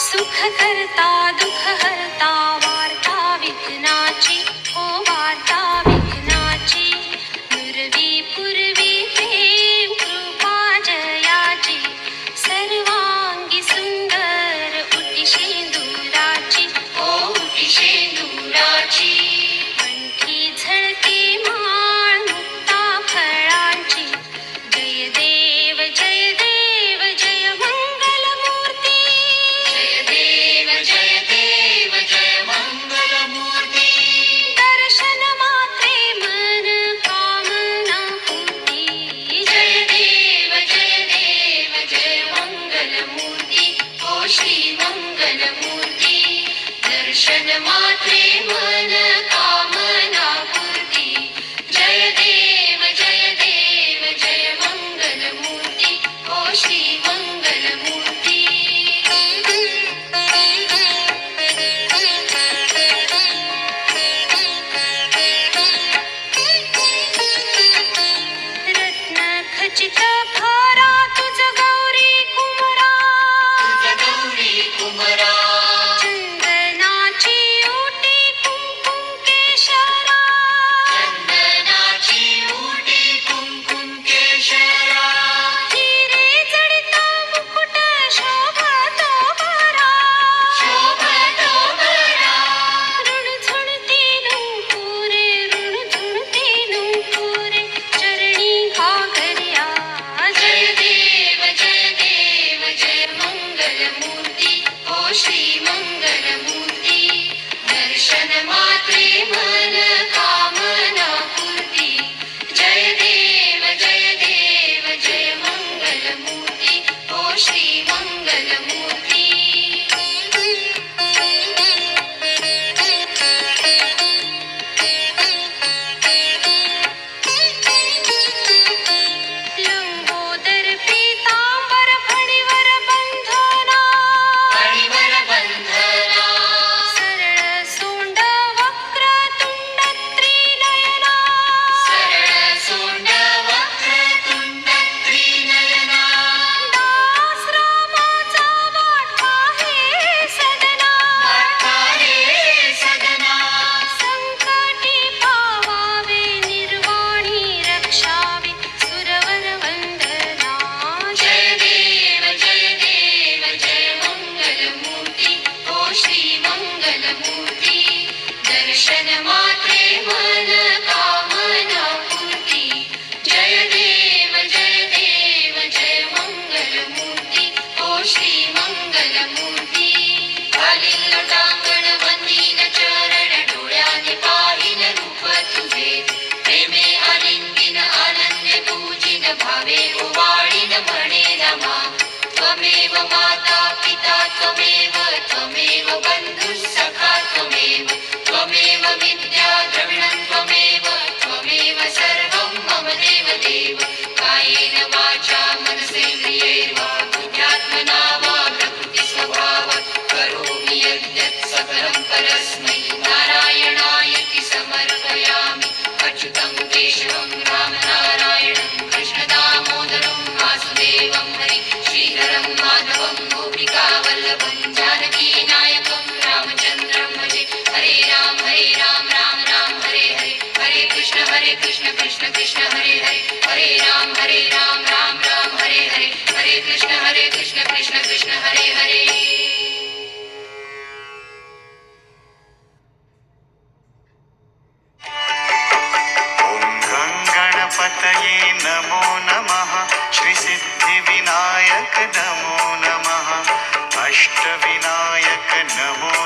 सुख करता दुःख हरता वार्ता विघ्नाची हो वार्ता विघ्नाची नुरवी पूर्वी प्रेम कृपा जयाची सर्वांगी सुंदर उटी शेंदुराची ओ उटी शेंदुराची कंठी झळके माळ मुक्ता फळांची जय देव जय देव जय मंगल मूर्ती जय देव जय मंगल मूर्ती दर्शन मात्रे मन कामना पूर्ती जय देव जय मंगल मूर्ती ओ श्री मंगल मूर्ती दर्शन मात्रे मन कामना पूर्ती जय देव जय मंगल मूर्ती ओ श्री मंगल मूर्ती रत्न खचित भारा तुझ गौरी कुमरा चंदनाची ओटी कुंकुम केशरा हिरे जडित मुकुट शोभतो बरा ऋणझुणती नूपुरे चरणी घागरिया जय देव जय मंगल मूर्ती ओ श्री मंगल मूर्ती दर्शन मात्रे मन कामना पूर्ती जय देव जय मंगल मूर्ती ओ श्री मंगल मूर्ती लंबोदर पीतांबर फणीवर बंधना सरळ सोंड वक्र तुंड त्रिनयना दास रामाचा वाटा हे सदना संकटी पावावे निर्वाणी रक्षावे सुरवर वंदना जय देव जय मंगल मूर्ती ओ श्री मंगल मूर्ती दर्शन मात्रे मन कामना पूर्ती जय देव जय मंगल मूर्ती ओ श्री मंगल मूर्ती घालीन लोटांगण वंदीन चरण डोळ्याने पाहिन रूप तुझे प्रेमे आलिंगिन आनंदे पूजिन भावे ओवाळीन म्हणे रमा त्वमेव माता पिता त्वमेव बंधुः सखा त्वमेव विद्या द्रविणं त्वमेव सर्वं मम देव कायेन वाचा मनसेन्द्रियैर्वा बुद्ध्यात्मना वा प्रकृति स्वभावात् करोमि यद्यत् सकलं परस्मै नारायणायति समर्पयामि अच्युतं केशवं रामनारायणं कृष्णदामोदरं वासुदेवं हरि श्रीधरं माधवं गोपिकावल्लभं जानकीनायकं रामचन्द्रं भजे हरे राम राम राम हरे हरे हरे कृष्ण कृष्ण कृष्ण हरे हरे हरे राम राम हरे हरे हरे कृष्ण कृष्ण कृष्ण हरे हरे ॐ गणपतये नमो नमः श्रीसिद्धिविनायक नमो नमः अष्टविनायक नमो